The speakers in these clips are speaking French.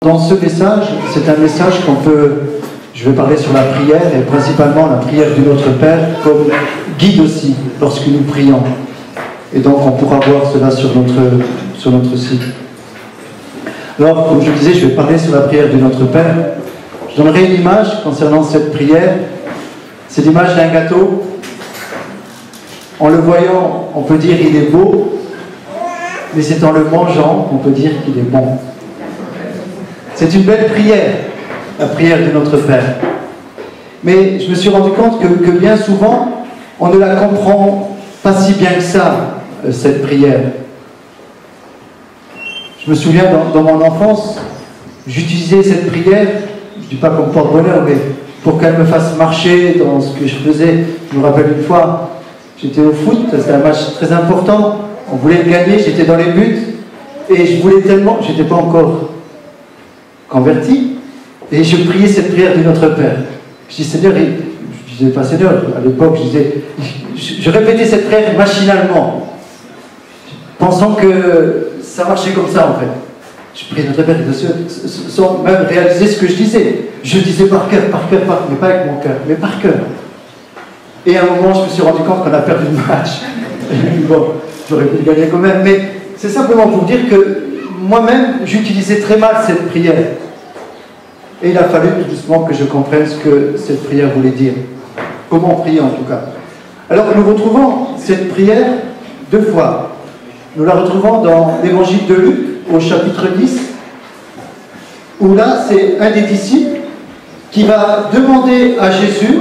Dans ce message, c'est un message je vais parler sur la prière et principalement la prière du Notre Père comme guide aussi lorsque nous prions. Et donc on pourra voir cela sur notre site. Alors, comme je disais, je vais parler sur la prière du Notre Père. Je donnerai une image concernant cette prière. C'est l'image d'un gâteau. En le voyant, on peut dire qu'il est beau, mais c'est en le mangeant qu'on peut dire qu'il est bon. C'est une belle prière, la prière de Notre Père. Mais je me suis rendu compte que bien souvent, on ne la comprend pas si bien que ça, cette prière. Je me souviens, dans mon enfance, j'utilisais cette prière, je ne dis pas comme porte-bonheur, mais pour qu'elle me fasse marcher dans ce que je faisais. Je me rappelle une fois, j'étais au foot, c'était un match très important, on voulait le gagner, j'étais dans les buts, et je voulais tellement, je n'étais pas encore converti, et je priais cette prière du Notre Père. Je dis Seigneur, je disais pas Seigneur, à l'époque je répétais cette prière machinalement, pensant que ça marchait comme ça en fait. Je priais Notre Père sans même réaliser ce que je disais. Je disais par cœur, mais pas avec mon cœur, mais par cœur. Et à un moment, je me suis rendu compte qu'on a perdu le match. Bon, j'aurais pu le gagner quand même, mais c'est simplement pour dire que moi-même, j'utilisais très mal cette prière. Et il a fallu tout doucement que je comprenne ce que cette prière voulait dire. Comment prier en tout cas. Alors nous retrouvons cette prière deux fois. Nous la retrouvons dans l'évangile de Luc, au chapitre 10, où là, c'est un des disciples qui va demander à Jésus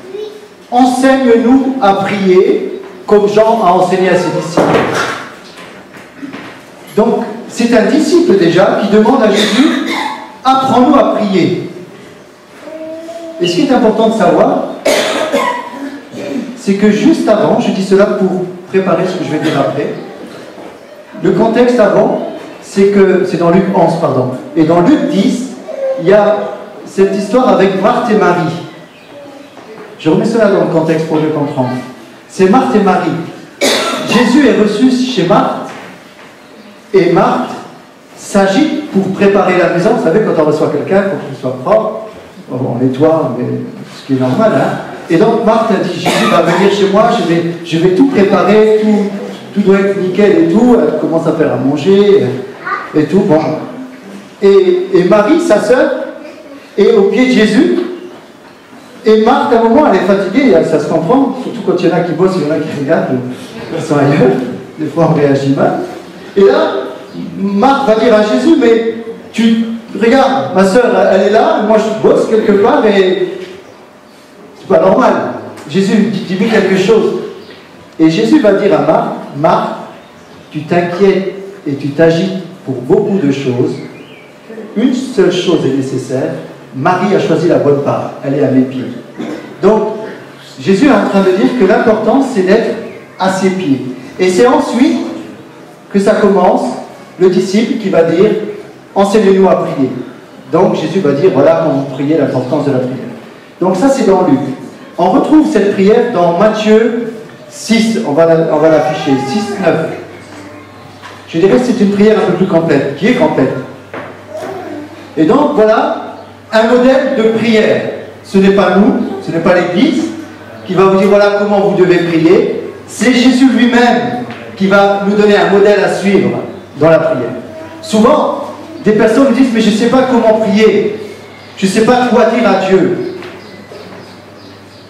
« Enseigne-nous à prier, comme Jean a enseigné à ses disciples. » Donc, c'est un disciple déjà qui demande à Jésus « Apprends-nous à prier ». Et ce qui est important de savoir, c'est que juste avant, je dis cela pour préparer ce que je vais dire après, le contexte avant, c'est dans Luc 11, pardon. Et dans Luc 10, il y a cette histoire avec Marthe et Marie. Je remets cela dans le contexte pour mieux comprendre. C'est Marthe et Marie. Jésus est reçu chez Marthe, et Marthe s'agite pour préparer la maison. Vous savez, quand on reçoit quelqu'un, pour qu'il soit propre, on nettoie, mais ce qui est normal. Hein. Et donc Marthe a dit, Jésus va venir chez moi, je vais tout préparer, tout doit être nickel et tout. Elle commence à faire à manger et tout. Bon. Et Marie, sa sœur, est au pied de Jésus. Et Marthe, à un moment, elle est fatiguée, ça se comprend, surtout quand il y en a qui bossent, il y en a qui regardent, ils sont ailleurs. Des fois, on réagit mal. Et là, Marthe va dire à Jésus, mais regarde, ma sœur, elle est là, moi je bosse quelque part et c'est pas normal. Jésus dit quelque chose. Et Jésus va dire à Marthe, Marthe, tu t'inquiètes et tu t'agites pour beaucoup de choses. Une seule chose est nécessaire. Marie a choisi la bonne part. Elle est à mes pieds. Donc, Jésus est en train de dire que l'important, c'est d'être à ses pieds. Et c'est ensuite que ça commence, le disciple qui va dire « Enseignez-nous à prier ». Donc, Jésus va dire « Voilà comment vous priez, l'importance de la prière ». Donc ça, c'est dans Luc. On retrouve cette prière dans Matthieu 6, on va l'afficher, 6, 9. Je dirais que c'est une prière un peu plus complète, qui est complète. Et donc, voilà un modèle de prière. Ce n'est pas nous, ce n'est pas l'Église qui va vous dire voilà comment vous devez prier. C'est Jésus lui-même qui va nous donner un modèle à suivre dans la prière. Souvent, des personnes me disent mais je ne sais pas comment prier. Je ne sais pas quoi dire à Dieu.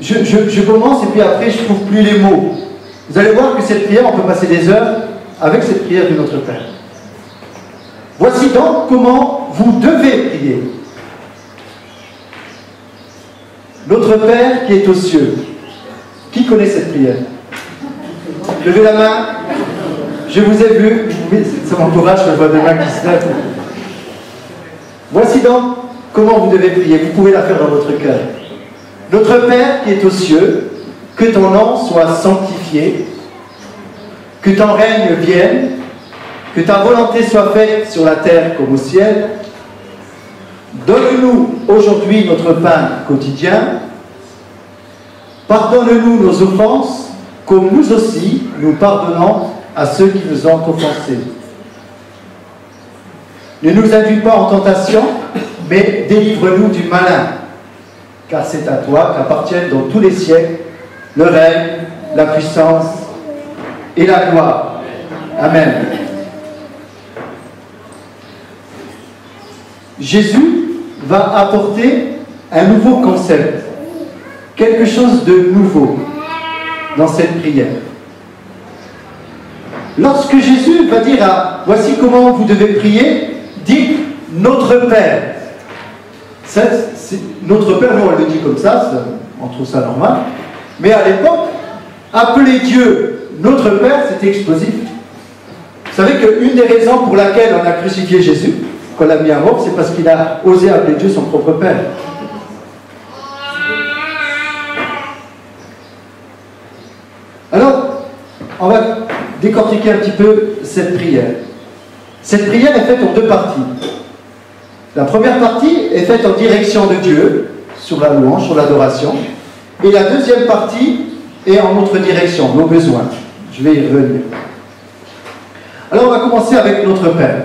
Je commence et puis après je ne trouve plus les mots. Vous allez voir que cette prière, on peut passer des heures avec cette prière de notre Père. Voici donc comment vous devez prier. Notre Père qui est aux cieux. Qui connaît cette prière? Levez la main. Je vous ai vu. Ça m'encourage quand je vois des mains qui se lèvent. Voici donc comment vous devez prier. Vous pouvez la faire dans votre cœur. Notre Père qui est aux cieux, que ton nom soit sanctifié, que ton règne vienne, que ta volonté soit faite sur la terre comme au ciel. Donne-nous aujourd'hui notre pain quotidien. Pardonne-nous nos offenses, comme nous aussi nous pardonnons à ceux qui nous ont offensés. Ne nous induis pas en tentation, mais délivre-nous du malin. Car c'est à toi qu'appartiennent dans tous les siècles le règne, la puissance et la gloire. Amen. Jésus va apporter un nouveau concept, quelque chose de nouveau dans cette prière. Lorsque Jésus va dire voici comment vous devez prier, dites notre Père. Ça, notre Père, nous on le dit comme ça, on trouve ça normal. Mais à l'époque, appeler Dieu notre Père, c'était explosif. Vous savez qu'une des raisons pour laquelle on a crucifié Jésus, qu'on l'a mis à mort, c'est parce qu'il a osé appeler Dieu son propre Père. Alors, on va décortiquer un petit peu cette prière. Cette prière est faite en deux parties. La première partie est faite en direction de Dieu, sur la louange, sur l'adoration. Et la deuxième partie est en notre direction, nos besoins. Je vais y revenir. Alors, on va commencer avec notre Père.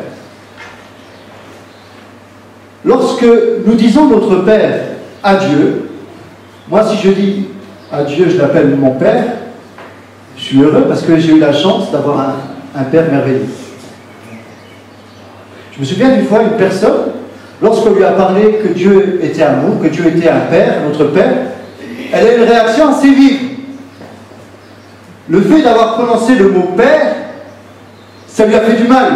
Lorsque nous disons notre Père à Dieu, moi si je dis à Dieu, je l'appelle mon Père, je suis heureux parce que j'ai eu la chance d'avoir un Père merveilleux. Je me souviens d'une fois, une personne, lorsqu'on lui a parlé que Dieu était amour, que Dieu était un Père, notre Père, elle a eu une réaction assez vive. Le fait d'avoir prononcé le mot Père, ça lui a fait du mal.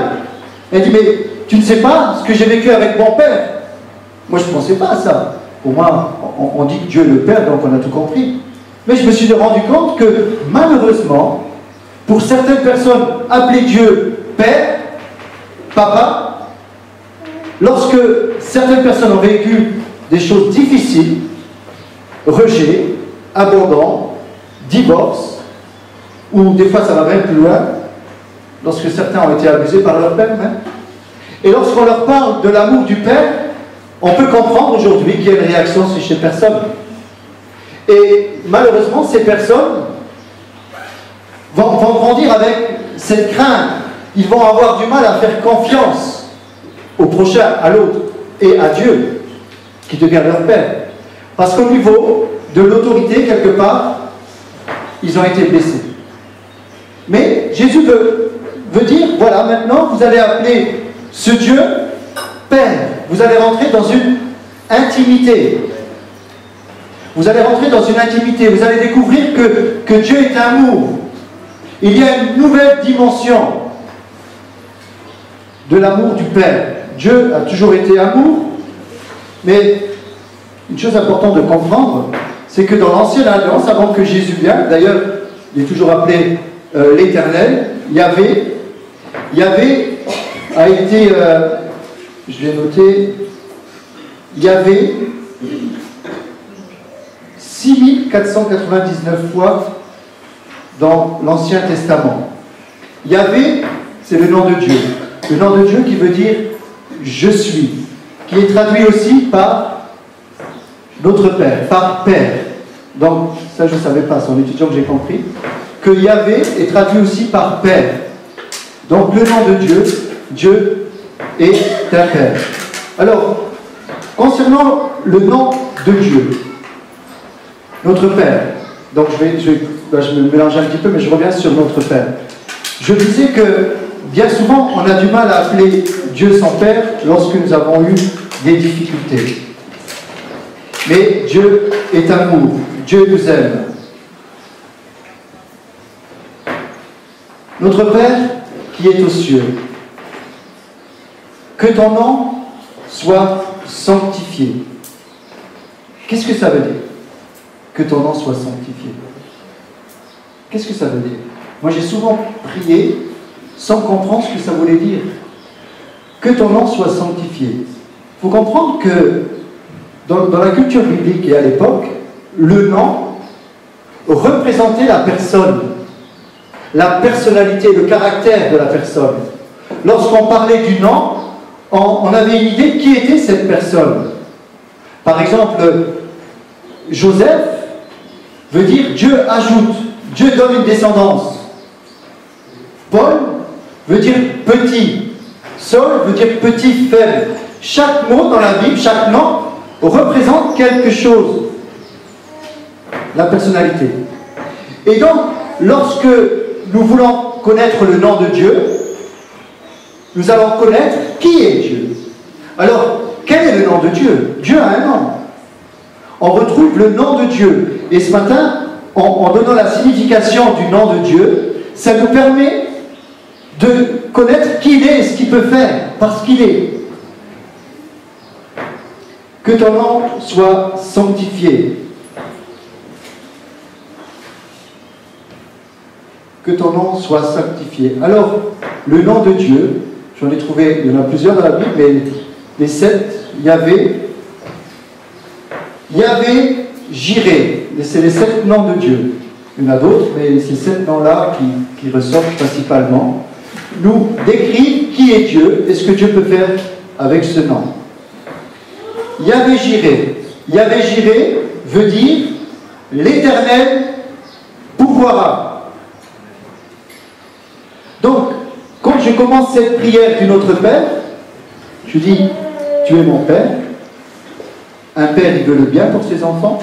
Elle dit, mais tu ne sais pas ce que j'ai vécu avec mon Père? Moi, je ne pensais pas à ça. Pour moi, on dit que Dieu est le Père, donc on a tout compris. Mais je me suis rendu compte que, malheureusement, pour certaines personnes, appeler Dieu Père, Papa, lorsque certaines personnes ont vécu des choses difficiles, rejet, abandon, divorce, ou des fois ça va même plus loin, lorsque certains ont été abusés par leur père même. Et lorsqu'on leur parle de l'amour du Père, on peut comprendre aujourd'hui qu'il y a une réaction chez personne. Et malheureusement, ces personnes vont grandir avec cette crainte. Ils vont avoir du mal à faire confiance au prochain, à l'autre, et à Dieu, qui devient leur Père. Parce qu'au niveau de l'autorité, quelque part, ils ont été blessés. Mais Jésus veut dire, voilà, maintenant, vous allez appeler ce Dieu Père. Vous allez rentrer dans une intimité. Vous allez rentrer dans une intimité. Vous allez découvrir que Dieu est amour. Il y a une nouvelle dimension de l'amour du Père. Dieu a toujours été amour, mais une chose importante de comprendre, c'est que dans l'Ancienne Alliance, avant que Jésus vienne, d'ailleurs, il est toujours appelé l'Éternel, Yahvé a été, je l'ai noté, Yahvé 6499 fois dans l'Ancien Testament. Yahvé, c'est le nom de Dieu. Le nom de Dieu qui veut dire « je suis », qui est traduit aussi par notre Père, par Père. Donc, ça je ne savais pas, c'est en étudiant que j'ai compris, que Yahvé est traduit aussi par Père. Donc, le nom de Dieu, Dieu est un Père. Alors, concernant le nom de Dieu, notre Père, donc je me mélange un petit peu, mais je reviens sur notre Père. Je disais que bien souvent, on a du mal à appeler Dieu son Père lorsque nous avons eu des difficultés. Mais Dieu est amour, Dieu nous aime. Notre Père qui est aux cieux, que ton nom soit sanctifié. Qu'est-ce que ça veut dire? Que ton nom soit sanctifié. Qu'est-ce que ça veut dire? Moi j'ai souvent prié sans comprendre ce que ça voulait dire. Que ton nom soit sanctifié. Il faut comprendre que dans la culture biblique et à l'époque, le nom représentait la personne, la personnalité, le caractère de la personne. Lorsqu'on parlait du nom, on avait une idée de qui était cette personne. Par exemple, Joseph veut dire Dieu ajoute, Dieu donne une descendance. Paul veut dire petit, Saul veut dire petit, faible. Chaque mot dans la Bible, chaque nom, représente quelque chose. La personnalité. Et donc, lorsque nous voulons connaître le nom de Dieu, nous allons connaître qui est Dieu. Alors, quel est le nom de Dieu? Dieu a un nom. On retrouve le nom de Dieu. Et ce matin, en donnant la signification du nom de Dieu, ça nous permet de connaître qui il est et ce qu'il peut faire, parce qu'il est. Que ton nom soit sanctifié. Que ton nom soit sanctifié. Alors, le nom de Dieu, j'en ai trouvé, il y en a plusieurs dans la Bible, mais les 7, Yahvé, Jiré, c'est les 7 noms de Dieu. Il y en a d'autres, mais ces 7 noms-là qui ressortent principalement, nous décrivent qui est Dieu et ce que Dieu peut faire avec ce nom. Yahvé Jiré. Yahvé Jiré veut dire l'Éternel pourvoira. Donc, quand je commence cette prière du Notre Père, je dis, tu es mon Père. Un père, il veut le bien pour ses enfants.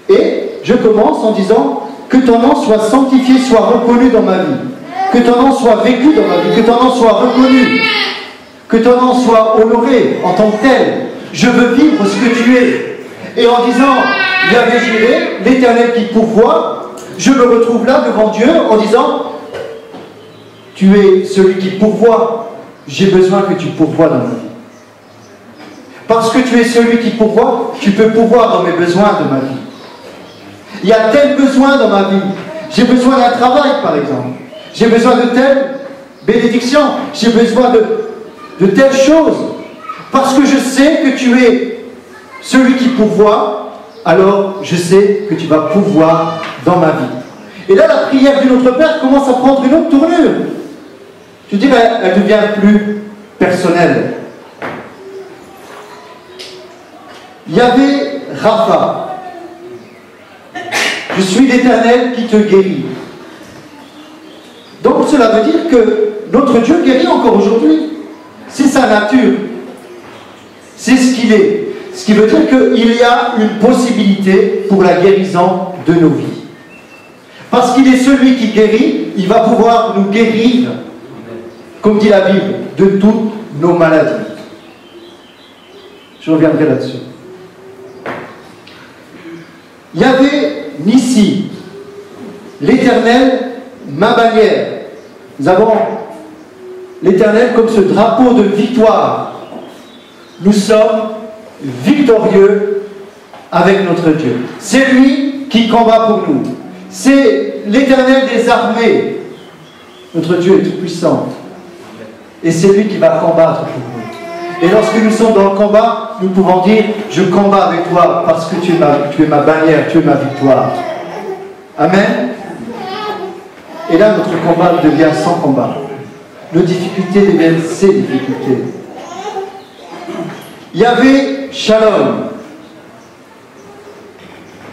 Et je commence en disant, que ton nom soit sanctifié, soit reconnu dans ma vie. Que ton nom soit vécu dans ma vie. Que ton nom soit reconnu. Que ton nom soit honoré en tant que tel. Je veux vivre ce que tu es. Et en disant, Yahvé Jiré, l'Éternel qui pourvoit, je me retrouve là devant Dieu en disant, tu es celui qui pourvoit. J'ai besoin que tu pourvoies dans ma vie. Parce que tu es celui qui pourvoit, tu peux pourvoir dans mes besoins de ma vie. Il y a tel besoin dans ma vie. J'ai besoin d'un travail, par exemple. J'ai besoin de telle bénédiction. J'ai besoin de telle chose. Parce que je sais que tu es celui qui pourvoit, alors je sais que tu vas pourvoir dans ma vie. Et là, la prière du Notre Père commence à prendre une autre tournure. Je dis, elle devient plus personnelle. Yahvé Rapha. Je suis l'Éternel qui te guérit. Donc cela veut dire que notre Dieu guérit encore aujourd'hui. C'est sa nature. C'est ce qu'il est. Ce qui veut dire qu'il y a une possibilité pour la guérison de nos vies. Parce qu'il est celui qui guérit, il va pouvoir nous guérir, comme dit la Bible, de toutes nos maladies. Je reviendrai là-dessus. Yahvé Nissi, l'Éternel, ma bannière. Nous avons l'Éternel comme ce drapeau de victoire. Nous sommes victorieux avec notre Dieu. C'est lui qui combat pour nous. C'est l'Éternel des armées. Notre Dieu est tout puissant. Et c'est lui qui va combattre pour nous. Et lorsque nous sommes dans le combat, nous pouvons dire, je combats avec toi parce que tu es ma bannière, tu es ma victoire. Amen. Et là, notre combat devient sans combat. Nos difficultés deviennent ses difficultés. Yahvé Shalom.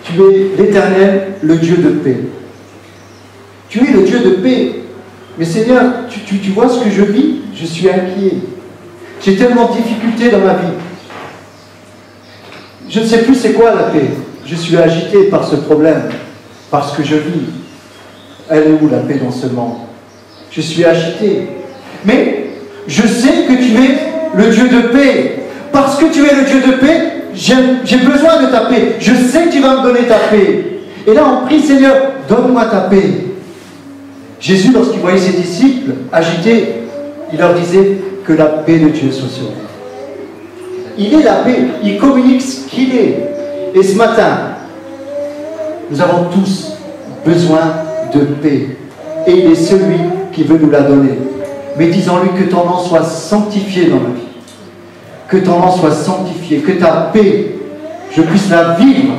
Tu es l'Éternel, le Dieu de paix. Tu es le Dieu de paix. Mais Seigneur, tu vois ce que je vis? Je suis inquiet. J'ai tellement de difficultés dans ma vie. Je ne sais plus c'est quoi la paix. Je suis agité par ce problème, parce que je vis. Elle est où la paix dans ce monde? Je suis agité. Mais je sais que tu es le Dieu de paix. Parce que tu es le Dieu de paix, j'ai besoin de ta paix. Je sais que tu vas me donner ta paix. Et là on prie, Seigneur, donne-moi ta paix. Jésus, lorsqu'il voyait ses disciples agités, il leur disait que la paix de Dieu soit sur vous. Il est la paix, il communique ce qu'il est. Et ce matin, nous avons tous besoin de paix. Et il est celui qui veut nous la donner. Mais disons-lui que ton nom soit sanctifié dans ma vie. Que ton nom soit sanctifié, que ta paix, je puisse la vivre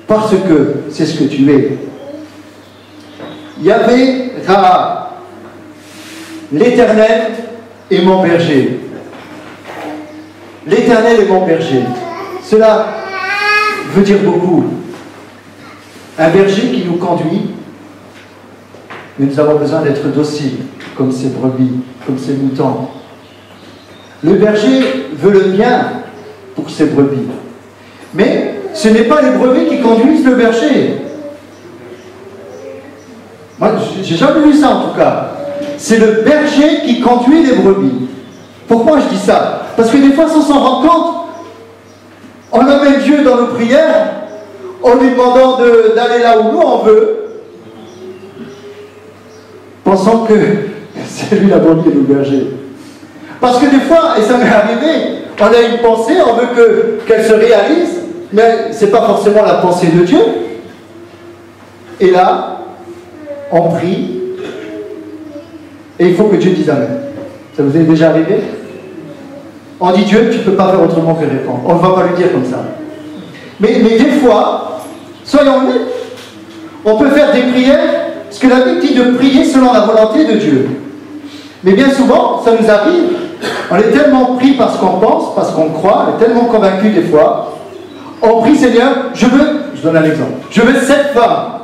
parce que c'est ce que tu es. Yahvé Raha, l'Éternel est mon berger. L'Éternel est mon berger. Cela veut dire beaucoup. Un berger qui nous conduit, mais nous avons besoin d'être dociles. comme ses brebis, comme ses moutons. Le berger veut le bien pour ses brebis. Mais ce n'est pas les brebis qui conduisent le berger. Moi, j'ai jamais vu ça en tout cas. C'est le berger qui conduit les brebis. Pourquoi je dis ça? Parce que des fois, sans s'en rendre compte, on amène Dieu dans nos prières en lui demandant d'aller là où nous on veut, pensant que c'est lui la brebis et le berger. Parce que des fois, et ça m'est arrivé, on a une pensée, on veut qu'elle se réalise, mais ce n'est pas forcément la pensée de Dieu. Et là, on prie, et il faut que Dieu dise Amen. Ça vous est déjà arrivé? On dit Dieu, tu ne peux pas faire autrement que répondre. On ne va pas lui dire comme ça. Mais des fois, soyons honnêtes, on peut faire des prières, parce que la Bible dit de prier selon la volonté de Dieu. Mais bien souvent, ça nous arrive, on est tellement pris par ce qu'on pense, parce qu'on croit, on est tellement convaincu des fois, on prie Seigneur, je donne un exemple, je veux cette femme.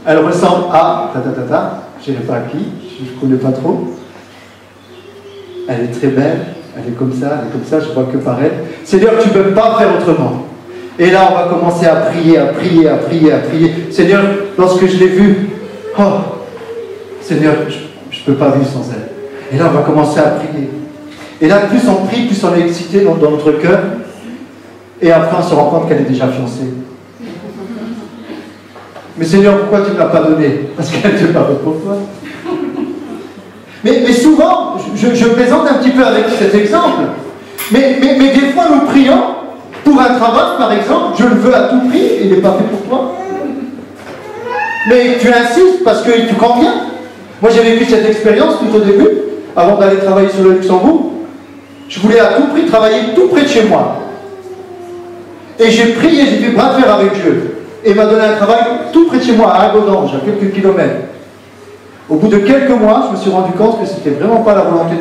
Elle ressemble à, je ne sais pas à qui, je ne connais pas trop. Elle est très belle, elle est comme ça, je vois que par elle. Seigneur, tu ne peux pas faire autrement. Et là, on va commencer à prier, à prier, à prier, à prier. Seigneur, lorsque je l'ai vue, oh, Seigneur, je ne peux pas vivre sans elle. Et là, on va commencer à prier. Et là, plus on prie, plus on est excité dans notre cœur. Et après, on se rend compte qu'elle est déjà fiancée. Mais Seigneur, pourquoi tu ne l'as pas donnée? Parce qu'elle te parle pour toi. Mais souvent, je plaisante un petit peu avec cet exemple, mais des fois nous prions pour un travail, par exemple, je le veux à tout prix, il n'est pas fait pour toi. Mais tu insistes parce qu'il te convient. Moi j'ai vécu cette expérience tout au début, avant d'aller travailler sur le Luxembourg. Je voulais à tout prix travailler tout près de chez moi. Et j'ai prié, j'ai fait bras de fer avec Dieu. Et il m'a donné un travail tout près de chez moi, à Agodange, à quelques kilomètres. Au bout de quelques mois, je me suis rendu compte que ce n'était vraiment pas la volonté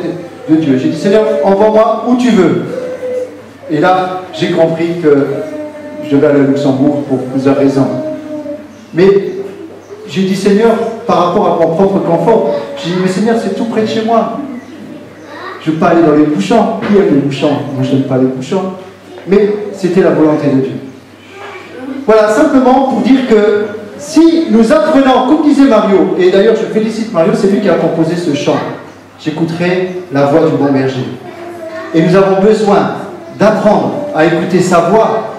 de Dieu. J'ai dit, Seigneur, envoie-moi où tu veux. Et là, j'ai compris que je devais aller au Luxembourg pour plusieurs raisons. Mais j'ai dit, Seigneur, par rapport à mon propre confort, j'ai dit, mais Seigneur, c'est tout près de chez moi. Je ne veux pas aller dans les bouchons. Qui aime les bouchons? Moi, je n'aime pas les bouchons. Mais c'était la volonté de Dieu. Voilà, simplement pour dire que si nous apprenons, comme disait Mario, et d'ailleurs je félicite Mario, c'est lui qui a composé ce chant, j'écouterai la voix du bon berger. Et nous avons besoin d'apprendre à écouter sa voix.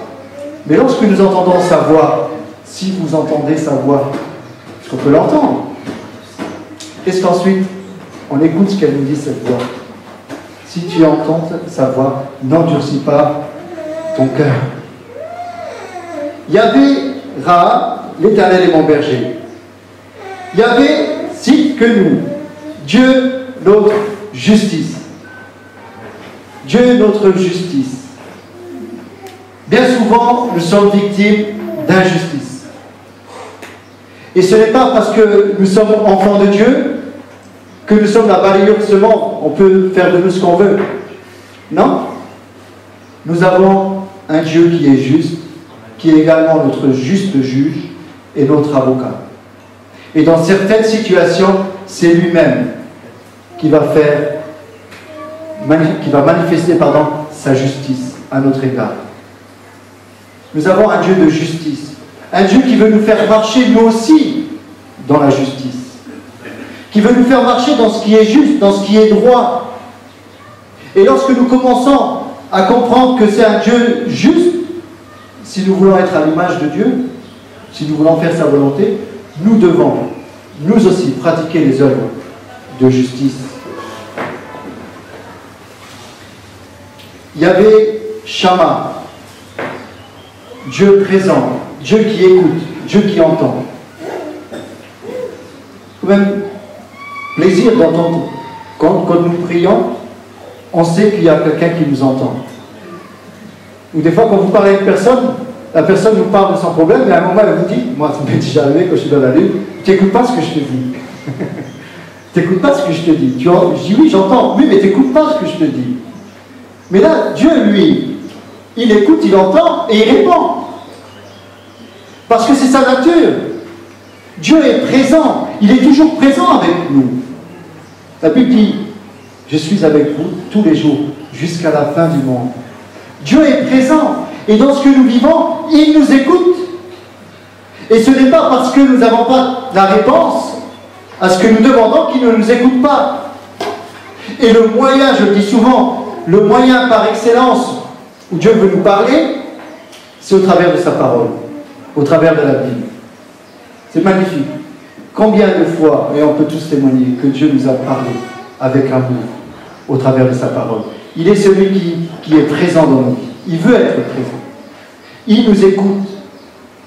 Mais lorsque nous entendons sa voix, si vous entendez sa voix, est-ce qu'on peut l'entendre? Est-ce qu'ensuite, on écoute ce qu'elle nous dit, cette voix? Si tu entends sa voix, n'endurcis pas ton cœur. Yahvé, Ra, l'Éternel est mon berger. Yahvé cite que nous, Dieu notre justice. Dieu notre justice. Bien souvent, nous sommes victimes d'injustice. Et ce n'est pas parce que nous sommes enfants de Dieu que nous sommes la balayure de ce monde. On peut faire de nous ce qu'on veut. Non. Nous avons un Dieu qui est juste, qui est également notre juste juge et notre avocat. Et dans certaines situations, c'est lui-même qui va manifester sa justice à notre égard. Nous avons un Dieu de justice, un Dieu qui veut nous faire marcher nous aussi dans la justice, qui veut nous faire marcher dans ce qui est juste, dans ce qui est droit. Et lorsque nous commençons à comprendre que c'est un Dieu juste, si nous voulons être à l'image de Dieu, si nous voulons faire sa volonté, nous devons, nous aussi, pratiquer les œuvres de justice. Yahvé Shama, Dieu présent, Dieu qui écoute, Dieu qui entend. Quand même, plaisir d'entendre. Quand nous prions, on sait qu'il y a quelqu'un qui nous entend. Ou des fois, quand vous parlez à une personne, la personne nous parle de son problème, et à un moment, elle vous dit, moi, ça m'est déjà arrivé quand je suis dans la lune, tu n'écoutes pas ce que je te dis. Tu n'écoutes pas ce que je te dis. Je dis, oui, j'entends. Oui, mais tu n'écoutes pas ce que je te dis. Mais là, Dieu, lui, il écoute, il entend, et il répond. Parce que c'est sa nature. Dieu est présent, il est toujours présent avec nous. La Bible dit, je suis avec vous tous les jours, jusqu'à la fin du monde. Dieu est présent, et dans ce que nous vivons, il nous écoute. Et ce n'est pas parce que nous n'avons pas la réponse à ce que nous demandons qu'il ne nous écoute pas. Et le moyen, je le dis souvent, le moyen par excellence où Dieu veut nous parler, c'est au travers de sa parole, au travers de la Bible. C'est magnifique. Combien de fois, et on peut tous témoigner, que Dieu nous a parlé avec amour au travers de sa parole. Il est celui qui est présent dans nos vies. Il veut être présent. Il nous écoute.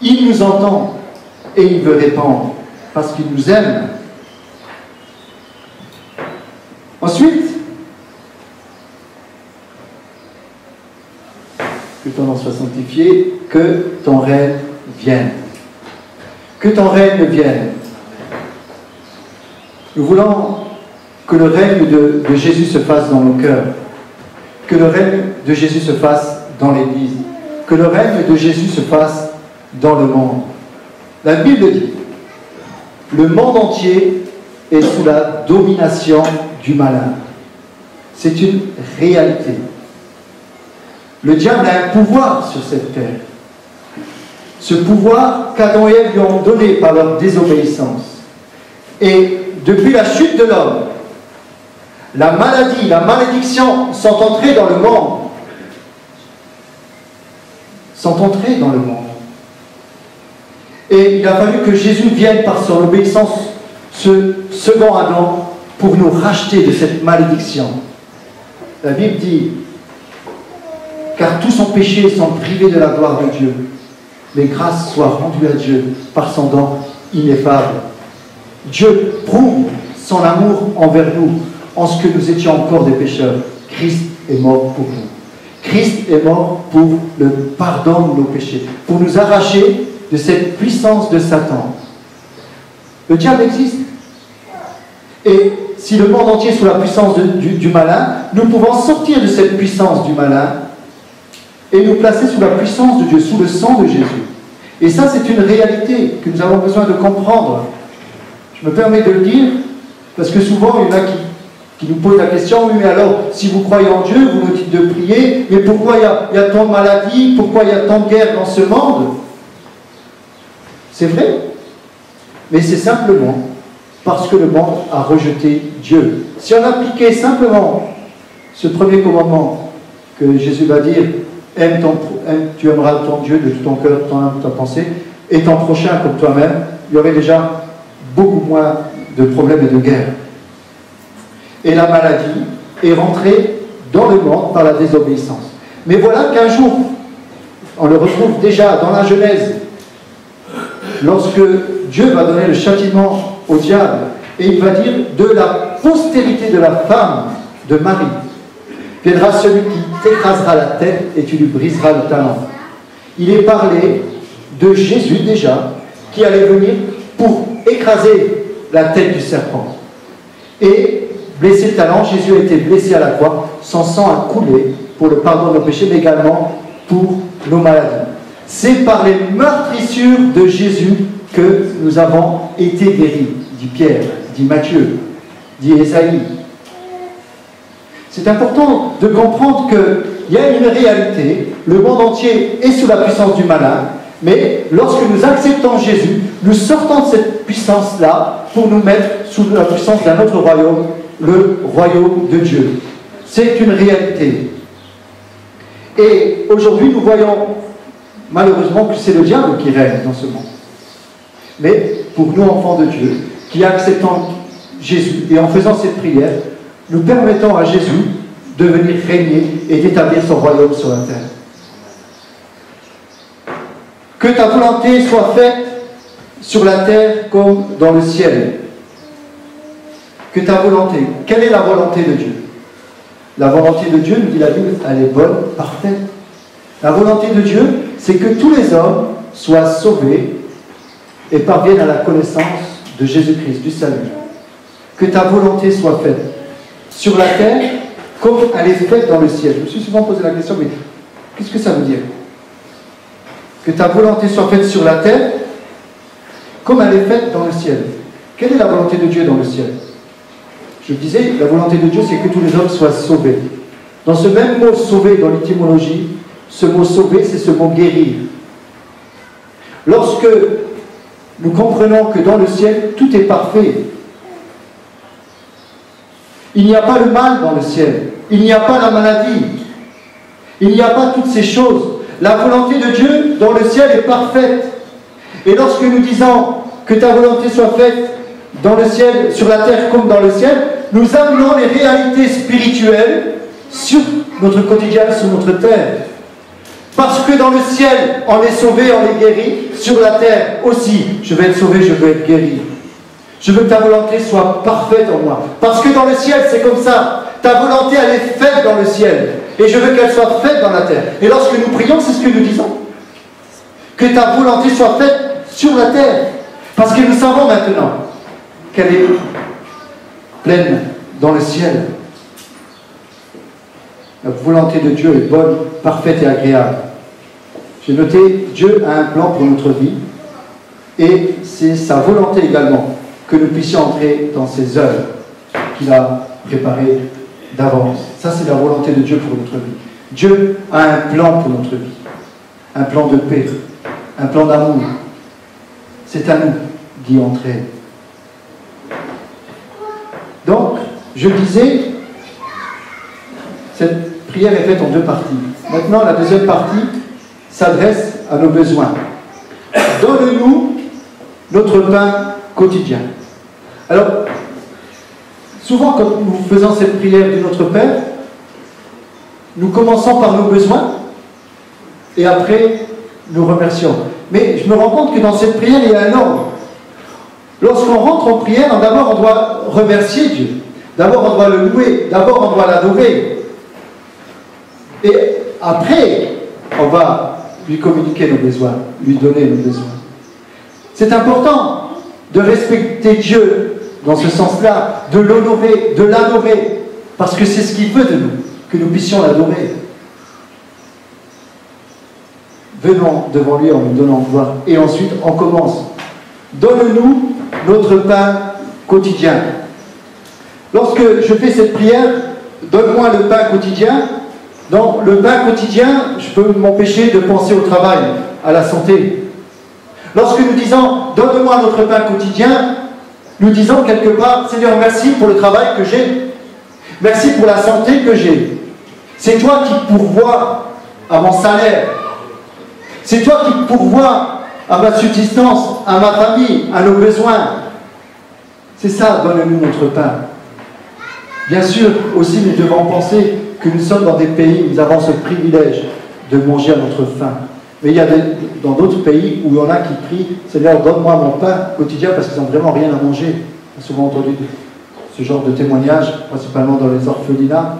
Il nous entend. Et il veut répondre parce qu'il nous aime. Ensuite, que ton nom soit sanctifié, que ton règne vienne. Que ton règne vienne. Nous voulons que le règne de Jésus se fasse dans nos cœurs. Que le règne de Jésus se fasse dans l'Église. Que le règne de Jésus se fasse dans le monde. La Bible dit, le monde entier est sous la domination du malin. C'est une réalité. Le diable a un pouvoir sur cette terre. Ce pouvoir qu'Adam et Ève lui ont donné par leur désobéissance. Et depuis la chute de l'homme, la maladie, la malédiction sont entrées dans le monde. Sont entrées dans le monde. Et il a fallu que Jésus vienne par son obéissance, ce second Adam, pour nous racheter de cette malédiction. La Bible dit, car tous ont péché et sont privés de la gloire de Dieu. Mais grâce soit rendue à Dieu par son don ineffable. Dieu prouve son amour envers nous en ce que nous étions encore des pécheurs. Christ est mort pour nous. Christ est mort pour le pardon de nos péchés, pour nous arracher de cette puissance de Satan. Le diable existe. Et si le monde entier est sous la puissance du malin, nous pouvons sortir de cette puissance du malin et nous placer sous la puissance de Dieu, sous le sang de Jésus. Et ça, c'est une réalité que nous avons besoin de comprendre. Je me permets de le dire, parce que souvent, il y en a qui nous posent la question, oui, mais alors, si vous croyez en Dieu, vous nous dites de prier, mais pourquoi il y a tant de maladies, pourquoi il y a tant de guerres dans ce monde? C'est vrai, mais c'est simplement parce que le monde a rejeté Dieu. Si on appliquait simplement ce premier commandement que Jésus va dire, tu aimeras ton Dieu de tout ton cœur, ton âme, ta pensée, et ton prochain comme toi-même, il y aurait déjà beaucoup moins de problèmes et de guerres. Et la maladie est rentrée dans le monde par la désobéissance. Mais voilà qu'un jour, on le retrouve déjà dans la Genèse, lorsque Dieu va donner le châtiment au diable, et il va dire de la postérité de la femme de Marie viendra celui qui t'écrasera la tête et tu lui briseras le talon. Il est parlé de Jésus déjà, qui allait venir pour écraser la tête du serpent. Et blessé le talon, Jésus a été blessé à la croix, son sang a coulé pour le pardon de nos péchés, mais également pour nos maladies. C'est par les meurtrissures de Jésus que nous avons été guéris, dit Pierre, dit Matthieu, dit Ésaïe. C'est important de comprendre qu'il y a une réalité, le monde entier est sous la puissance du malin, mais lorsque nous acceptons Jésus, nous sortons de cette puissance-là pour nous mettre sous la puissance d'un autre royaume, le royaume de Dieu. C'est une réalité. Et aujourd'hui, nous voyons malheureusement que c'est le diable qui règne dans ce monde. Mais pour nous, enfants de Dieu, qui acceptons Jésus, et en faisant cette prière, nous permettons à Jésus de venir régner et d'établir son royaume sur la terre. Que ta volonté soit faite sur la terre comme dans le ciel. Que ta volonté, quelle est la volonté de Dieu? La volonté de Dieu, nous dit la Bible, elle est bonne, parfaite. La volonté de Dieu, c'est que tous les hommes soient sauvés et parviennent à la connaissance de Jésus-Christ, du salut. Que ta volonté soit faite sur la terre comme elle est faite dans le ciel. Je me suis souvent posé la question, mais qu'est-ce que ça veut dire? Que ta volonté soit faite sur la terre comme elle est faite dans le ciel. Quelle est la volonté de Dieu dans le ciel? Je disais, la volonté de Dieu, c'est que tous les hommes soient sauvés. Dans ce même mot sauver, dans l'étymologie, ce mot sauver, c'est ce mot guérir. Lorsque nous comprenons que dans le ciel, tout est parfait, il n'y a pas le mal dans le ciel, il n'y a pas la maladie, il n'y a pas toutes ces choses. La volonté de Dieu dans le ciel est parfaite. Et lorsque nous disons que ta volonté soit faite dans le ciel, sur la terre comme dans le ciel, nous amenons les réalités spirituelles sur notre quotidien, sur notre terre. Parce que dans le ciel, on est sauvé, on est guéri. Sur la terre aussi, je vais être sauvé, je veux être guéri. Je veux que ta volonté soit parfaite en moi. Parce que dans le ciel, c'est comme ça. Ta volonté, elle est faite dans le ciel. Et je veux qu'elle soit faite dans la terre. Et lorsque nous prions, c'est ce que nous disons. Que ta volonté soit faite sur la terre. Parce que nous savons maintenant qu'elle est pleine dans le ciel. La volonté de Dieu est bonne, parfaite et agréable. J'ai noté, Dieu a un plan pour notre vie. Et c'est sa volonté également que nous puissions entrer dans ses œuvres qu'il a préparées d'avance. Ça, c'est la volonté de Dieu pour notre vie. Dieu a un plan pour notre vie. Un plan de paix. Un plan d'amour. C'est à nous d'y entrer. Donc, je disais, cette prière est faite en deux parties. Maintenant, la deuxième partie s'adresse à nos besoins. Donne-nous notre pain quotidien. Alors, souvent quand nous faisons cette prière du Notre Père, nous commençons par nos besoins et après nous remercions. Mais je me rends compte que dans cette prière, il y a un ordre. Lorsqu'on rentre en prière, d'abord on doit remercier Dieu. D'abord on doit le louer. D'abord on doit l'adorer. Et après, on va lui communiquer nos besoins, lui donner nos besoins. C'est important de respecter Dieu dans ce sens-là, de l'honorer, de l'adorer, parce que c'est ce qu'il veut de nous, que nous puissions l'adorer. Venons devant lui en nous donnant gloire. Et ensuite, on commence. Donne-nous notre pain quotidien. Lorsque je fais cette prière, donne-moi le pain quotidien. Dans le pain quotidien, je peux m'empêcher de penser au travail, à la santé. Lorsque nous disons « Donne-moi notre pain quotidien », nous disons quelque part « Seigneur, merci pour le travail que j'ai. Merci pour la santé que j'ai. C'est toi qui pourvois à mon salaire. C'est toi qui pourvois à ma subsistance, à ma famille, à nos besoins. » C'est ça, donne-nous notre pain. Bien sûr, aussi, nous devons penser que nous sommes dans des pays où nous avons ce privilège de manger à notre faim. Mais il y a dans d'autres pays où il y en a qui prient « Seigneur, donne-moi mon pain quotidien » parce qu'ils n'ont vraiment rien à manger. On a souvent entendu ce genre de témoignages, principalement dans les orphelinats.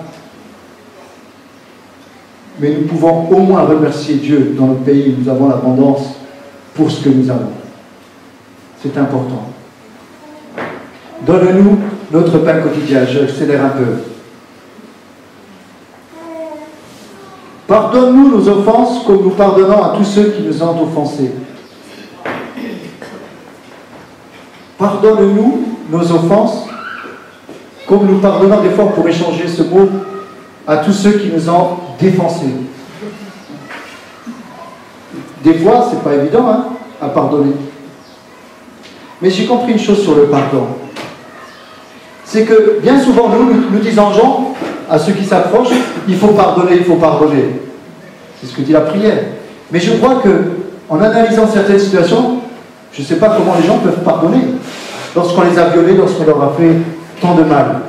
Mais nous pouvons au moins remercier Dieu dans notre pays où nous avons l'abondance pour ce que nous avons. C'est important. Donne-nous notre pain quotidien. J'accélère un peu. Pardonne-nous nos offenses comme nous pardonnons à tous ceux qui nous ont offensés. Pardonne-nous nos offenses comme nous pardonnons, des fois on pourrait changer ce mot, à tous ceux qui nous ont défoncés. Des fois, c'est pas évident à pardonner. Mais j'ai compris une chose sur le pardon. C'est que bien souvent, nous disons à ceux qui s'approchent, il faut pardonner, il faut pardonner. C'est ce que dit la prière. Mais je crois qu'en analysant certaines situations, je ne sais pas comment les gens peuvent pardonner lorsqu'on les a violés, lorsqu'on leur a fait tant de mal.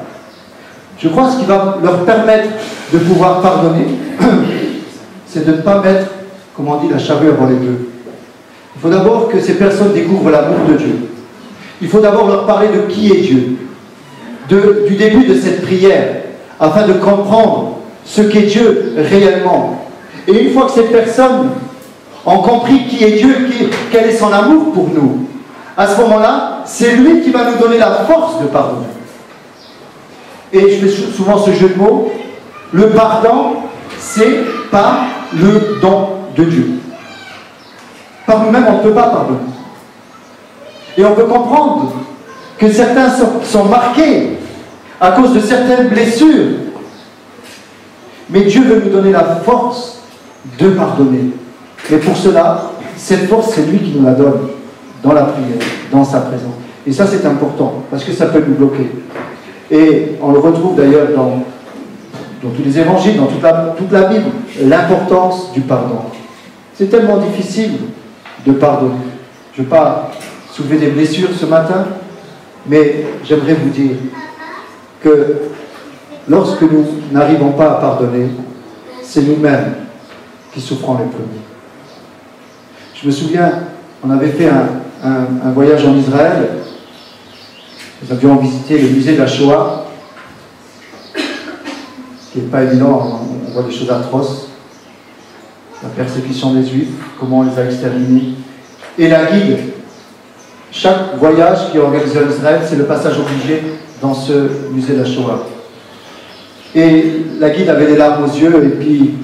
Je crois que ce qui va leur permettre de pouvoir pardonner, c'est de ne pas mettre, comme on dit, la charrue avant les bœufs. Il faut d'abord que ces personnes découvrent l'amour de Dieu. Il faut d'abord leur parler de qui est Dieu, du début de cette prière, afin de comprendre ce qu'est Dieu réellement. Et une fois que ces personnes ont compris qui est Dieu, quel est son amour pour nous, à ce moment-là, c'est lui qui va nous donner la force de pardonner. Et je fais souvent ce jeu de mots, le pardon, c'est pas le don de Dieu. Par nous-mêmes, on ne peut pas pardonner. Et on peut comprendre que certains sont marqués à cause de certaines blessures. Mais Dieu veut nous donner la force de pardonner. Mais pour cela, cette force, c'est lui qui nous la donne dans la prière, dans sa présence. Et ça, c'est important, parce que ça peut nous bloquer. Et on le retrouve d'ailleurs dans tous les évangiles, dans toute la Bible, l'importance du pardon. C'est tellement difficile de pardonner. Je ne vais pas soulever des blessures ce matin, mais j'aimerais vous dire que lorsque nous n'arrivons pas à pardonner, c'est nous-mêmes qui souffrons les premiers. Je me souviens, on avait fait un voyage en Israël. Nous avions visité le musée de la Shoah, qui n'est pas évident, on voit des choses atroces. La persécution des Juifs, comment on les a exterminés. Et la guide, chaque voyage qui est organisé en Israël, c'est le passage obligé dans ce musée de la Shoah. Et la guide avait des larmes aux yeux et puis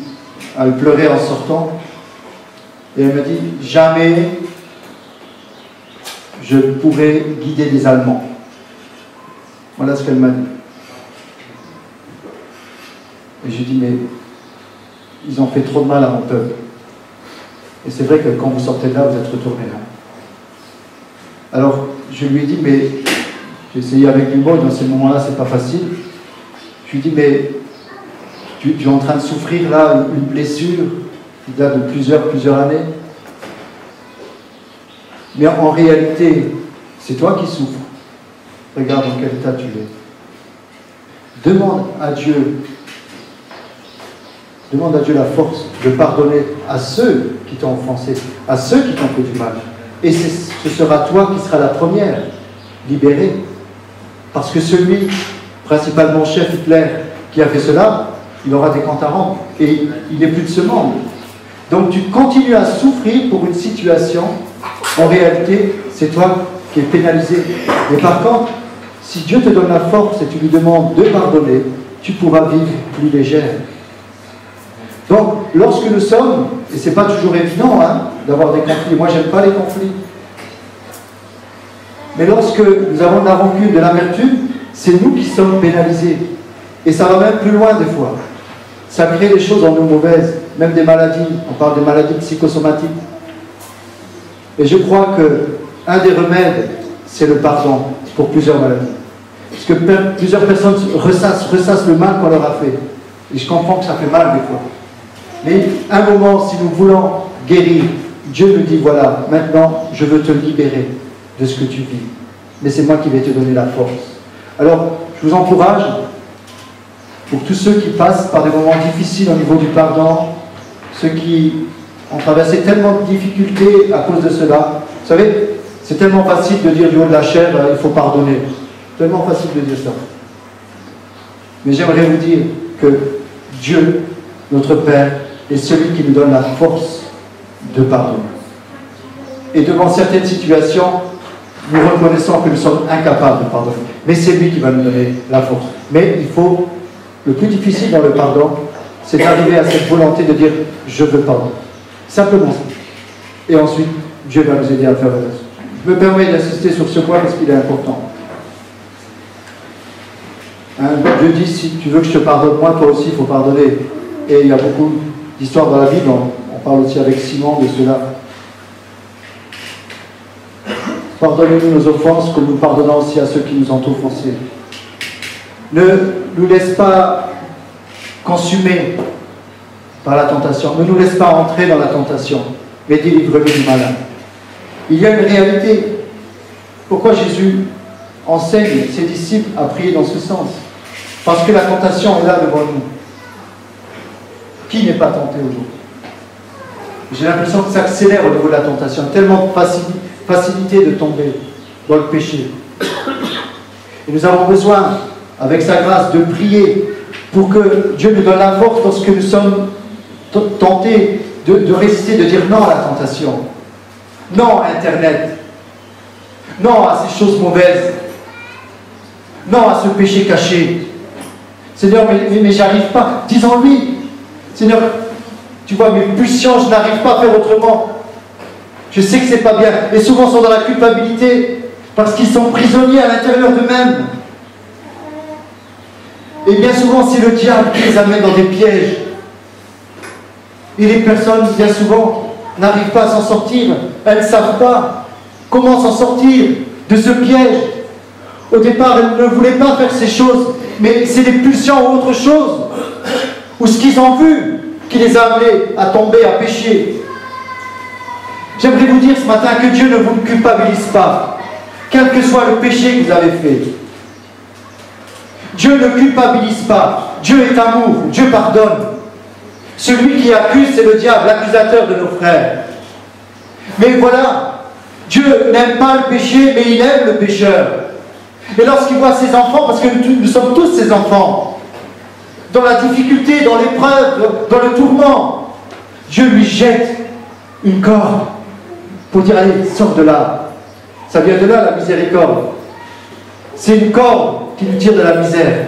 elle pleurait en sortant. Et elle me dit, jamais je pourrai guider des Allemands. Voilà ce qu'elle m'a dit. Et je dis, mais ils ont fait trop de mal à mon peuple. Et c'est vrai que quand vous sortez de là, vous êtes retourné là. Alors, je lui ai dit, mais j'ai essayé avec l'humour, dans ces moments-là, c'est pas facile. Je lui ai dit, mais tu es en train de souffrir là, une blessure qui date de plusieurs années. Mais en réalité, c'est toi qui souffres. Regarde dans quel état tu es. Demande à Dieu la force de pardonner à ceux qui t'ont offensé, à ceux qui t'ont fait du mal. Et ce sera toi qui seras la première libérée. Parce que celui, principalement chef Hitler, qui a fait cela, il aura des comptes à rendre. Et il n'est plus de ce monde. Donc tu continues à souffrir pour une situation, en réalité, c'est toi qui es pénalisé. Mais par contre, si Dieu te donne la force et tu lui demandes de pardonner, tu pourras vivre plus légère. Donc, lorsque nous sommes, et ce n'est pas toujours évident d'avoir des conflits, moi j'aime pas les conflits, mais lorsque nous avons de la rancune, de l'amertume, c'est nous qui sommes pénalisés. Et ça va même plus loin des fois. Ça crée des choses en nous mauvaises, même des maladies, on parle des maladies psychosomatiques. Et je crois qu'un des remèdes, c'est le pardon pour plusieurs maladies. Parce que plusieurs personnes ressassent le mal qu'on leur a fait. Et je comprends que ça fait mal des fois. Mais un moment, si nous voulons guérir, Dieu nous dit, voilà, maintenant, je veux te libérer de ce que tu vis. Mais c'est moi qui vais te donner la force. Alors, je vous encourage, pour tous ceux qui passent par des moments difficiles au niveau du pardon, ceux qui ont traversé tellement de difficultés à cause de cela, vous savez, c'est tellement facile de dire du haut de la chair, il faut pardonner. Tellement facile de dire ça. Mais j'aimerais vous dire que Dieu, notre Père, est celui qui nous donne la force de pardonner. Et devant certaines situations, nous reconnaissons que nous sommes incapables de pardonner. Mais c'est lui qui va nous donner la force. Mais il faut, le plus difficile dans le pardon, c'est d'arriver à cette volonté de dire « je veux pardonner ». Simplement ça. Et ensuite, Dieu va nous aider à faire le reste. Je me permets d'insister sur ce point parce qu'il est important. Dieu dit, si tu veux que je te pardonne, moi, toi aussi, il faut pardonner. Et il y a beaucoup d'histoires dans la Bible, on parle aussi avec Simon de cela. Pardonnez-nous nos offenses, comme nous pardonnons aussi à ceux qui nous ont offensés. Ne nous laisse pas consumer par la tentation. Ne nous laisse pas entrer dans la tentation, mais délivre-nous du malin. Il y a une réalité. Pourquoi Jésus enseigne ses disciples à prier dans ce sens? Parce que la tentation est là devant nous. Qui n'est pas tenté aujourd'hui? J'ai l'impression que ça accélère au niveau de la tentation. Tellement de facilité de tomber dans le péché. Et nous avons besoin, avec sa grâce, de prier pour que Dieu nous donne la force lorsque nous sommes tentés de résister, de dire non à la tentation. Non à Internet. Non à ces choses mauvaises. Non à ce péché caché. Seigneur, mais j'arrive pas. Disons-lui. Seigneur, tu vois, mes pulsions, je n'arrive pas à faire autrement. Je sais que c'est pas bien. Et souvent, ils sont dans la culpabilité. Parce qu'ils sont prisonniers à l'intérieur d'eux-mêmes. Et bien souvent, c'est le diable qui les amène dans des pièges. Et les personnes, bien souvent, n'arrivent pas à s'en sortir. Elles ne savent pas comment s'en sortir de ce piège. Au départ, elles ne voulaient pas faire ces choses, mais c'est les pulsions ou autre chose, ou ce qu'ils ont vu, qui les a amenés à tomber, à pécher. J'aimerais vous dire ce matin que Dieu ne vous culpabilise pas, quel que soit le péché que vous avez fait. Dieu ne culpabilise pas. Dieu est amour. Dieu pardonne. Celui qui accuse, c'est le diable, l'accusateur de nos frères. Mais voilà, Dieu n'aime pas le péché, mais il aime le pécheur. Et lorsqu'il voit ses enfants, parce que nous sommes tous ses enfants, dans la difficulté, dans l'épreuve, dans le tourment, Dieu lui jette une corde pour dire, allez, sors de là. Ça vient de là, la miséricorde. C'est une corde qui nous tire de la misère.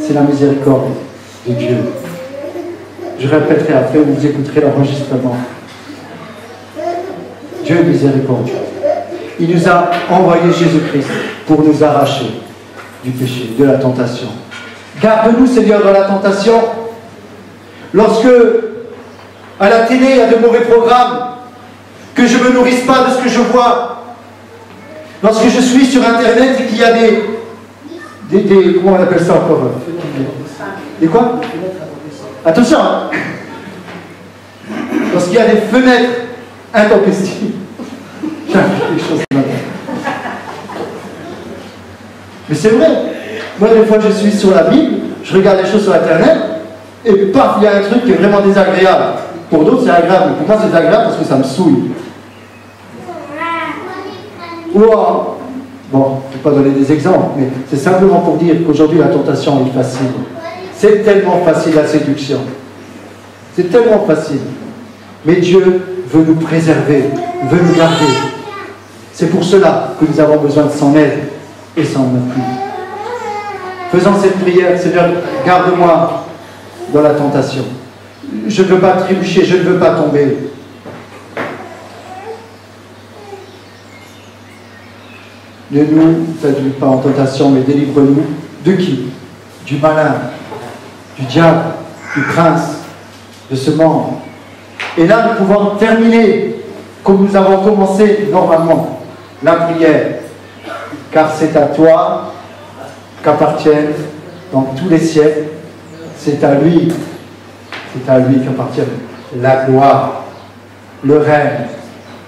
C'est la miséricorde de Dieu. Je répéterai après, vous écouterez l'enregistrement. Dieu est miséricordieux. Il nous a envoyé Jésus-Christ pour nous arracher du péché, de la tentation. Garde-nous, Seigneur, dans la tentation. Lorsque, à la télé, il y a de mauvais programmes, que je ne me nourrisse pas de ce que je vois. Lorsque je suis sur Internet et qu'il y a des comment on appelle ça encore? Des quoi? Attention, hein. Lorsqu'il y a des fenêtres intempestives. J'ai appris des choses là. Mais c'est vrai. Moi, des fois, je suis sur la Bible, je regarde les choses sur Internet, et paf, il y a un truc qui est vraiment désagréable. Pour d'autres, c'est agréable. Pour moi, c'est désagréable parce que ça me saoule. Wow. Bon, je ne vais pas donner des exemples, mais c'est simplement pour dire qu'aujourd'hui, la tentation est facile. C'est tellement facile, la séduction. C'est tellement facile. Mais Dieu veut nous préserver, veut nous garder. C'est pour cela que nous avons besoin de son aide et son appui. Faisons cette prière, Seigneur, garde-moi dans la tentation. Je ne veux pas trébucher, je ne veux pas tomber. Ne nous induis pas en tentation, mais délivre-nous de qui? Du malin, du diable, du prince, de ce monde. Et là, nous pouvons terminer, comme nous avons commencé normalement, la prière. Car c'est à toi qu'appartiennent, dans tous les siècles, c'est à lui qu'appartient la gloire, le règne,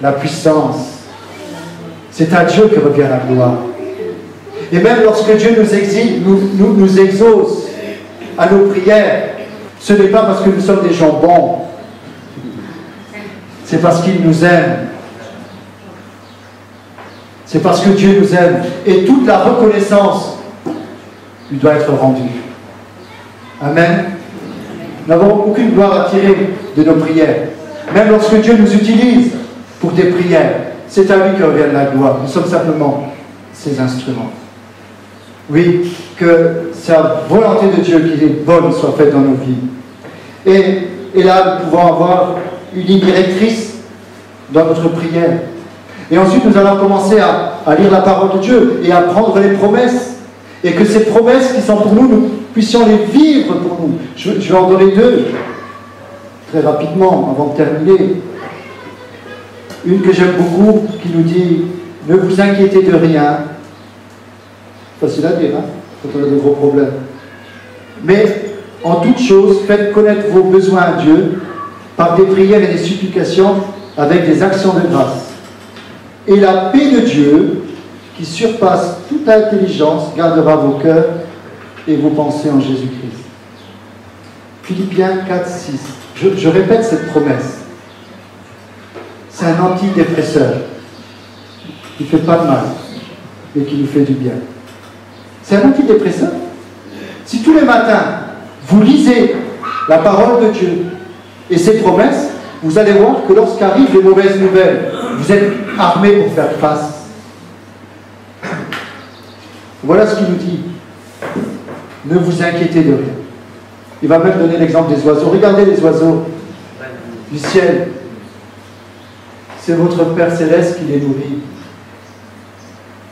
la puissance. C'est à Dieu que revient la gloire. Et même lorsque Dieu nous exile, nous exauce à nos prières, ce n'est pas parce que nous sommes des gens bons, c'est parce qu'il nous aime. C'est parce que Dieu nous aime. Et toute la reconnaissance lui doit être rendue. Amen. Nous n'avons aucune gloire à tirer de nos prières. Même lorsque Dieu nous utilise pour des prières, c'est à lui que revient la gloire. Nous sommes simplement ses instruments. Oui, que sa volonté de Dieu qui est bonne soit faite dans nos vies. Et là, nous pouvons avoir une ligne directrice dans notre prière. Et ensuite, nous allons commencer à lire la parole de Dieu et à prendre les promesses. Et que ces promesses qui sont pour nous, nous puissions les vivre pour nous. Je vais en donner deux, très rapidement, avant de terminer. Une que j'aime beaucoup, qui nous dit « Ne vous inquiétez de rien ». Facile à dire, hein, quand on a de gros problèmes. Mais, en toute chose, faites connaître vos besoins à Dieu par des prières et des supplications avec des actions de grâce. Et la paix de Dieu, qui surpasse toute intelligence, gardera vos cœurs et vos pensées en Jésus-Christ. Philippiens 4, 6. Je répète cette promesse. C'est un antidépresseur qui ne fait pas de mal, mais qui nous fait du bien. C'est un antidépresseur. Si tous les matins, vous lisez la parole de Dieu et ses promesses, vous allez voir que lorsqu'arrivent les mauvaises nouvelles, vous êtes armés pour faire face. Voilà ce qu'il nous dit. Ne vous inquiétez de rien. Il va même donner l'exemple des oiseaux. Regardez les oiseaux du ciel. c'est votre Père Céleste qui les nourrit.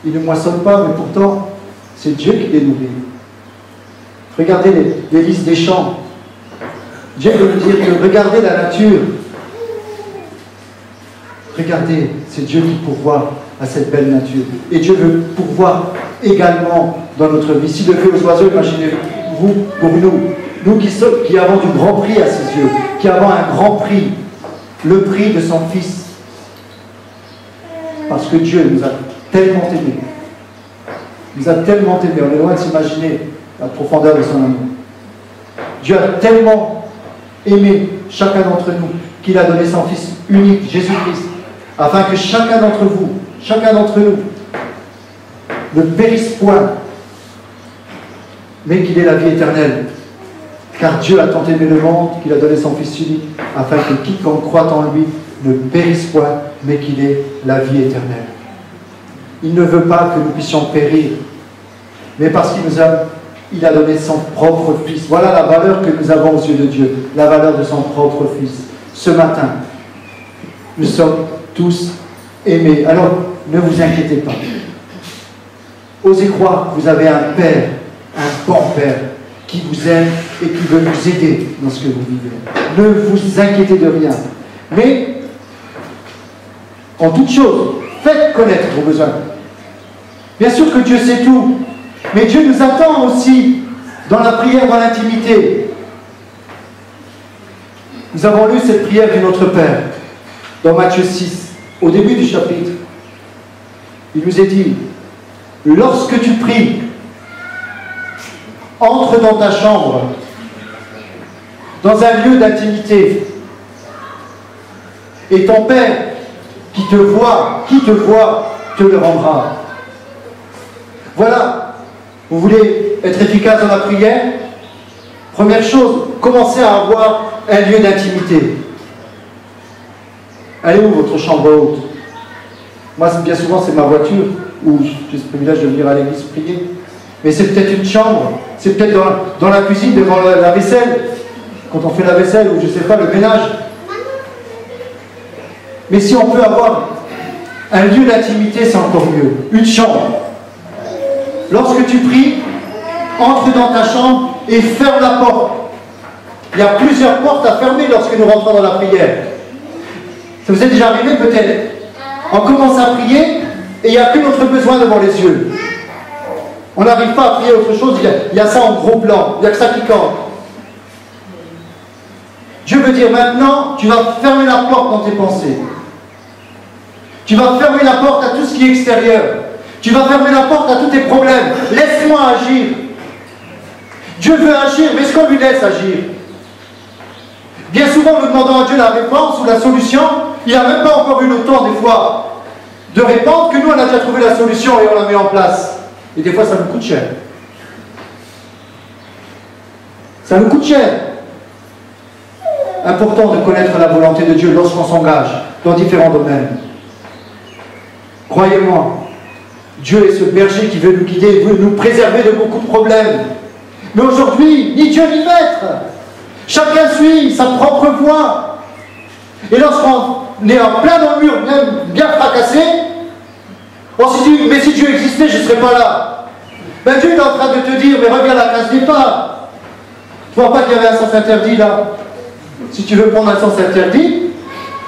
Il ne moissonne pas, mais pourtant, c'est Dieu qui les nourrit. Regardez les lys des champs. Dieu veut nous dire que regardez la nature. Regardez, c'est Dieu qui pourvoit à cette belle nature. Et Dieu veut pourvoir également dans notre vie. S'il le fait aux oiseaux, imaginez-vous pour nous qui avons du grand prix à ses yeux, qui avons un grand prix, le prix de son Fils. Parce que Dieu nous a tellement aimés. Il nous a tellement aimés. On est loin de s'imaginer la profondeur de son amour. Dieu a tellement aimé chacun d'entre nous qu'il a donné son Fils unique, Jésus-Christ, afin que chacun d'entre vous, chacun d'entre nous, ne périsse point, mais qu'il ait la vie éternelle. Car Dieu a tant aimé le monde qu'il a donné son Fils unique, afin que quiconque croit en lui ne périsse point, mais qu'il ait la vie éternelle. Il ne veut pas que nous puissions périr, mais parce qu'il nous a, il a donné son propre Fils. Voilà la valeur que nous avons aux yeux de Dieu, la valeur de son propre Fils. Ce matin, nous sommes tous aimés. Alors, ne vous inquiétez pas. Osez croire que vous avez un Père, un bon Père, qui vous aime et qui veut vous aider dans ce que vous vivez. Ne vous inquiétez de rien. Mais, en toute chose, faites connaître vos besoins. Bien sûr que Dieu sait tout, mais Dieu nous attend aussi dans la prière, dans l'intimité. Nous avons lu cette prière du Notre Père dans Matthieu 6, au début du chapitre. Il nous est dit, lorsque tu pries, entre dans ta chambre, dans un lieu d'intimité, et ton Père qui te voit, te le rendra. Voilà, vous voulez être efficace dans la prière? Première chose, commencez à avoir un lieu d'intimité. Elle est où votre chambre haute? Moi, bien souvent, c'est ma voiture, où j'ai ce privilège de venir à l'église prier. Mais c'est peut-être une chambre, c'est peut-être dans la cuisine, devant la vaisselle, quand on fait la vaisselle, ou je ne sais pas, le ménage. Mais si on peut avoir un lieu d'intimité, c'est encore mieux. Une chambre. Lorsque tu pries, entre dans ta chambre et ferme la porte. Il y a plusieurs portes à fermer lorsque nous rentrons dans la prière. Ça vous est déjà arrivé peut-être? On commence à prier et il n'y a plus notre besoin devant les yeux. On n'arrive pas à prier autre chose, il y a ça en gros plan, il n'y a que ça qui compte. Dieu veut dire maintenant, tu vas fermer la porte dans tes pensées. Tu vas fermer la porte à tout ce qui est extérieur. Tu vas fermer la porte à tous tes problèmes. Laisse-moi agir. Dieu veut agir, mais est-ce qu'on lui laisse agir? Bien souvent, nous demandons à Dieu la réponse ou la solution. Il n'a même pas encore eu le temps, des fois, de répondre, que nous, on a déjà trouvé la solution et on la met en place. Et des fois, ça nous coûte cher. Ça nous coûte cher. Important de connaître la volonté de Dieu lorsqu'on s'engage dans différents domaines. Croyez-moi, Dieu est ce berger qui veut nous guider, veut nous préserver de beaucoup de problèmes. Mais aujourd'hui, ni Dieu ni maître. Chacun suit sa propre voie. Et lorsqu'on est en plein dans le mur, même bien fracassé, on se dit, mais si Dieu existait, je ne serais pas là. Ben Dieu est en train de te dire, mais reviens à la case départ. Tu ne vois pas qu'il y avait un sens interdit là? Si tu veux prendre un sens interdit,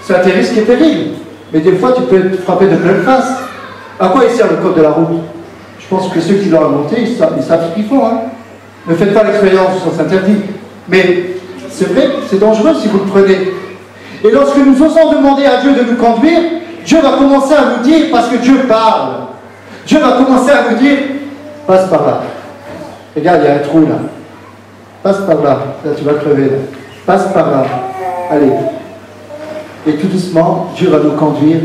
c'est un risque qui est terrible. Mais des fois, tu peux être frappé de pleine face. À quoi il sert le code de la route? Je pense que ceux qui l'ont inventé, ils savent ce qu'ils font. Hein. Ne faites pas l'expérience du sens interdit. Mais c'est vrai, c'est dangereux si vous le prenez. Et lorsque nous osons demander à Dieu de nous conduire, Dieu va commencer à nous dire, parce que Dieu parle, Dieu va commencer à nous dire, passe par là. Regarde, il y a un trou là. Passe par là. Là, tu vas crever là. Passe par là. Allez. Et tout doucement, Dieu va nous conduire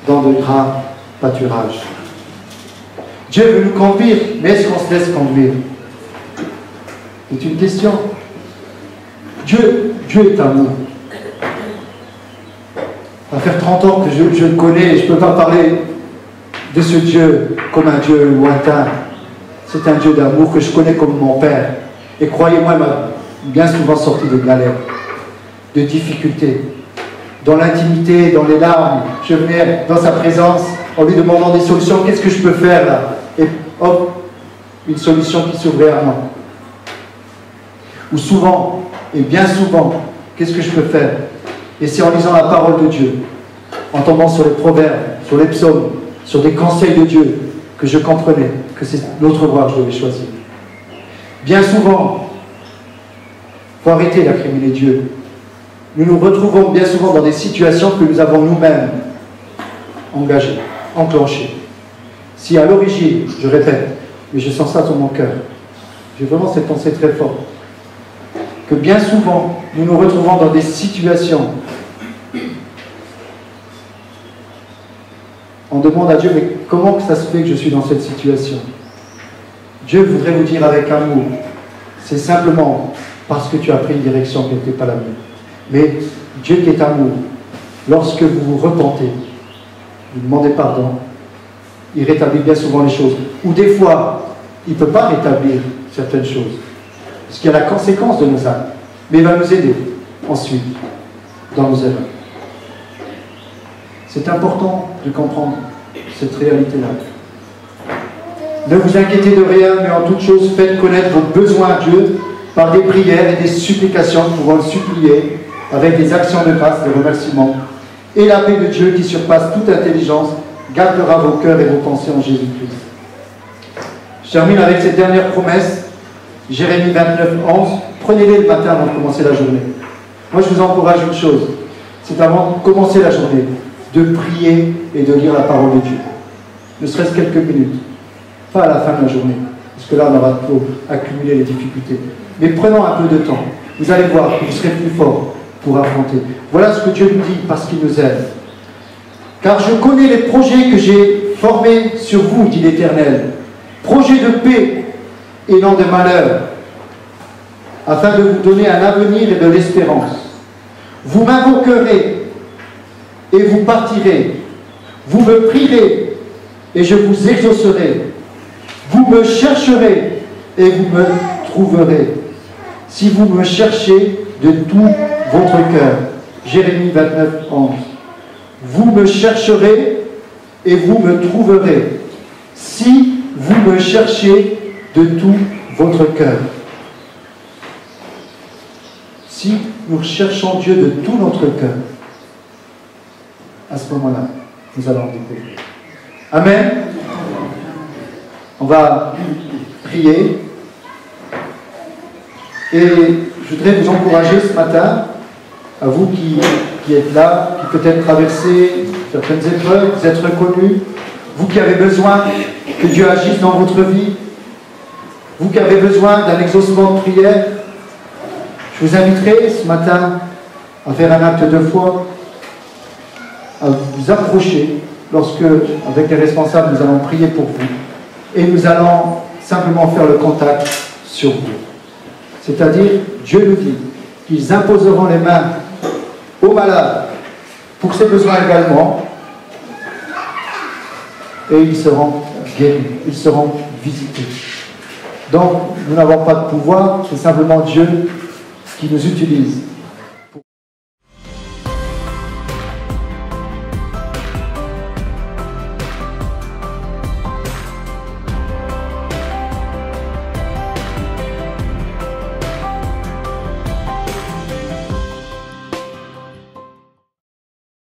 dans de grands pâturages. Dieu veut nous conduire, mais est-ce qu'on se laisse conduire? C'est une question. Dieu est amour. Ça va faire 30 ans que je le connais et je ne peux pas parler de ce Dieu comme un Dieu lointain. C'est un Dieu d'amour que je connais comme mon Père. Et croyez-moi, il m'a bien souvent sorti de galères, de difficultés. dans l'intimité, dans les larmes, je venais dans sa présence en lui demandant des solutions. Qu'est-ce que je peux faire là? Et hop, une solution qui s'ouvrait à moi. Ou souvent, et bien souvent, qu'est-ce que je peux faire? Et c'est en lisant la parole de Dieu, en tombant sur les proverbes, sur les psaumes, sur des conseils de Dieu, que je comprenais que c'est l'autre voie que je devais choisir. Bien souvent, il faut arrêter d'incriminer Dieu. Nous nous retrouvons bien souvent dans des situations que nous avons nous-mêmes engagées, enclenchées. Si à l'origine, je répète, mais je sens ça dans mon cœur, j'ai vraiment cette pensée très forte, que bien souvent, nous nous retrouvons dans des situations. On demande à Dieu, mais comment que ça se fait que je suis dans cette situation? Dieu voudrait vous dire avec amour, c'est simplement parce que tu as pris une direction qui n'était pas la mienne. Mais Dieu qui est amour, lorsque vous vous repentez, vous demandez pardon, il rétablit bien souvent les choses. Ou des fois, il ne peut pas rétablir certaines choses, parce qu'il y a la conséquence de nos actes. Mais il va nous aider ensuite dans nos erreurs. C'est important de comprendre cette réalité-là. Ne vous inquiétez de rien, mais en toute chose, faites connaître vos besoins à Dieu par des prières et des supplications, pouvant le supplier avec des actions de grâce, des remerciements. Et la paix de Dieu, qui surpasse toute intelligence, gardera vos cœurs et vos pensées en Jésus-Christ. Je termine avec cette dernière promesse, Jérémie 29, 11. Prenez-les le matin avant de commencer la journée. Moi, je vous encourage une chose, c'est avant de commencer la journée, de prier et de lire la parole de Dieu. Ne serait-ce quelques minutes. Pas à la fin de la journée, parce que là, on aura trop accumulé les difficultés. Mais prenons un peu de temps. Vous allez voir que vous serez plus fort pour affronter. Voilà ce que Dieu nous dit, parce qu'il nous aime. Car je connais les projets que j'ai formés sur vous, dit l'Éternel. Projets de paix et non de malheur, afin de vous donner un avenir et de l'espérance. Vous m'invoquerez et vous partirez. Vous me prierez et je vous exaucerai. Vous me chercherez et vous me trouverez. Si vous me cherchez de tout votre cœur. Jérémie 29, 11. Vous me chercherez et vous me trouverez. Si vous me cherchez de tout votre cœur. Si nous cherchons Dieu de tout notre cœur, à ce moment-là, nous allons le découvrir. Amen. On va prier. Et je voudrais vous encourager ce matin, à vous qui êtes là, qui peut-être traversez certaines épreuves, vous êtes reconnus, vous qui avez besoin que Dieu agisse dans votre vie, vous qui avez besoin d'un exaucement de prière, je vous inviterai ce matin à faire un acte de foi, à vous approcher lorsque, avec les responsables, nous allons prier pour vous. Et nous allons simplement faire le contact sur vous. C'est-à-dire, Dieu nous dit qu'ils imposeront les mains aux malades pour ses besoins également, et ils seront guéris, ils seront visités. Donc, nous n'avons pas de pouvoir, c'est simplement Dieu qui nous utilise